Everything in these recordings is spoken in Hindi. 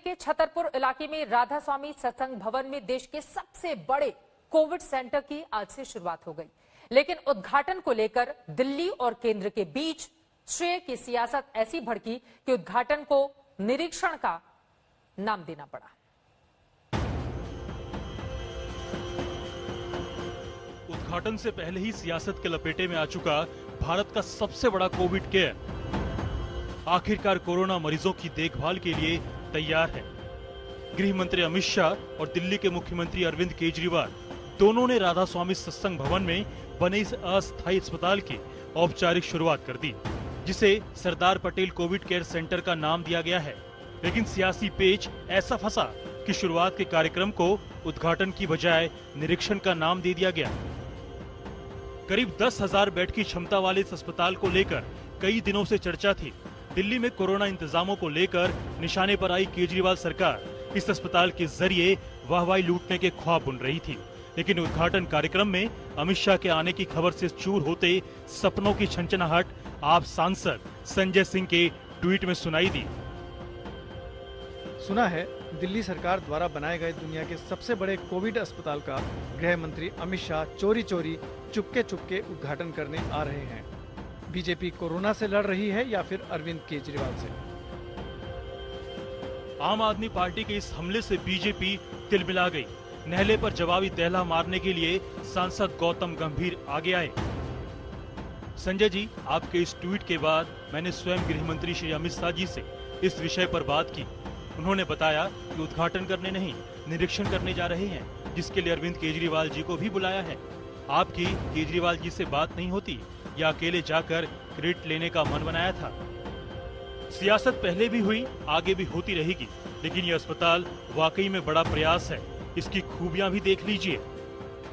के छतरपुर इलाके में राधा स्वामी सत्संग भवन में देश के सबसे बड़े कोविड सेंटर की आज से शुरुआत हो गई, लेकिन उद्घाटन को लेकर दिल्ली और केंद्र के बीच श्रेय की सियासत ऐसी भड़की कि उद्घाटन को निरीक्षण का नाम देना पड़ा। उद्घाटन से पहले ही सियासत के लपेटे में आ चुका भारत का सबसे बड़ा कोविड केयर आखिरकार कोरोना मरीजों की देखभाल के लिए तैयार है। गृह मंत्री अमित शाह और दिल्ली के मुख्यमंत्री अरविंद केजरीवाल दोनों ने राधा स्वामी सत्संग भवन में बने इस अस्थायी अस्पताल की औपचारिक शुरुआत कर दी, जिसे Sardar Patel Covid care centre का नाम दिया गया है। लेकिन सियासी पेच ऐसा फंसा कि शुरुआत के कार्यक्रम को उद्घाटन की बजाय निरीक्षण का नाम दे दिया गया। करीब 10,000 बेड की क्षमता वाले इस अस्पताल को लेकर कई दिनों से चर्चा थी। दिल्ली में कोरोना इंतजामों को लेकर निशाने पर आई केजरीवाल सरकार इस अस्पताल के जरिए वाहवाही लूटने के ख्वाब बुन रही थी। लेकिन उद्घाटन कार्यक्रम में अमित शाह के आने की खबर से चूर होते सपनों की छनछनाहट आप सांसद संजय सिंह के ट्वीट में सुनाई दी। सुना है दिल्ली सरकार द्वारा बनाए गए दुनिया के सबसे बड़े कोविड अस्पताल का गृह मंत्री अमित शाह चोरी चोरी चुपके उद्घाटन करने आ रहे हैं। बीजेपी कोरोना से लड़ रही है या फिर अरविंद केजरीवाल से? आम आदमी पार्टी के इस हमले से बीजेपी तिलमिला गई। नहले पर जवाबी दहला मारने के लिए सांसद गौतम गंभीर आगे आए। संजय जी, आपके इस ट्वीट के बाद मैंने स्वयं गृह मंत्री श्री अमित शाह जी से इस विषय पर बात की। उन्होंने बताया कि उद्घाटन करने नहीं, निरीक्षण करने जा रहे हैं, जिसके लिए अरविंद केजरीवाल जी को भी बुलाया है। आपकी केजरीवाल जी से बात नहीं होती या अकेले जाकर क्रेडिट लेने का मन बनाया था? सियासत पहले भी हुई, आगे भी होती रहेगी, लेकिन यह अस्पताल वाकई में बड़ा प्रयास है। इसकी खूबियां भी देख लीजिए।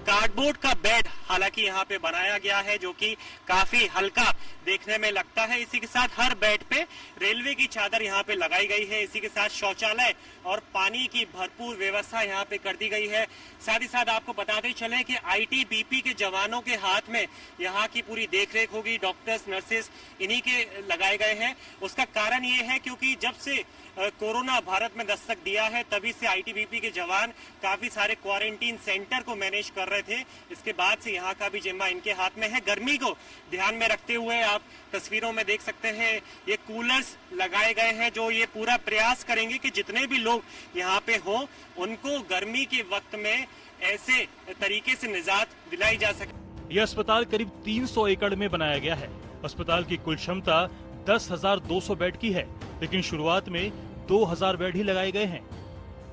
कार्डबोर्ड का बेड हालांकि यहाँ पे बनाया गया है, जो कि काफी हल्का देखने में लगता है। इसी के साथ हर बेड पे रेलवे की चादर यहाँ पे लगाई गई है। इसी के साथ शौचालय और पानी की भरपूर व्यवस्था यहाँ पे कर दी गई है। साथ ही साथ आपको बताते चले कि आईटीबीपी के जवानों के हाथ में यहाँ की पूरी देखरेख होगी। डॉक्टर्स, नर्सेस इन्हीं के लगाए गए हैं। उसका कारण ये है क्योंकि जब से कोरोना भारत में दस्तक दिया है, तभी से आईटीबीपी के जवान काफी सारे क्वारंटीन सेंटर को मैनेज कर रहे थे। इसके बाद से यहाँ का भी जिम्मा इनके हाथ में है। गर्मी को ध्यान में रखते हुए आप तस्वीरों में देख सकते हैं, ये कूलर्स लगाए गए हैं, जो ये पूरा प्रयास करेंगे कि जितने भी लोग यहाँ पे हों, उनको गर्मी के वक्त में ऐसे तरीके से निजात दिलाई जा सके। यह अस्पताल करीब 300 एकड़ में बनाया गया है। अस्पताल की कुल क्षमता 10,200 बेड की है, लेकिन शुरुआत में 2,000 बेड ही लगाए गए हैं।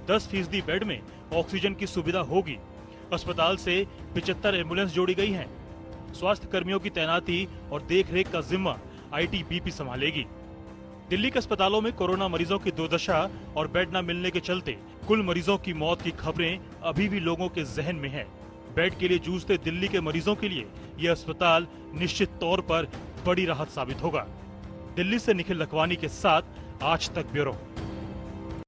10% बेड में ऑक्सीजन की सुविधा होगी। अस्पताल से 75 एम्बुलेंस जोड़ी गई हैं। स्वास्थ्य कर्मियों की तैनाती और देखरेख का जिम्मा आईटीबीपी संभालेगी। दिल्ली के अस्पतालों में कोरोना मरीजों की दुर्दशा और बेड न मिलने के चलते कुल मरीजों की मौत की खबरें अभी भी लोगों के जहन में है। बेड के लिए जूझते दिल्ली के मरीजों के लिए यह अस्पताल निश्चित तौर पर बड़ी राहत साबित होगा। दिल्ली से निखिल लखवानी के साथ आज तक ब्यूरो।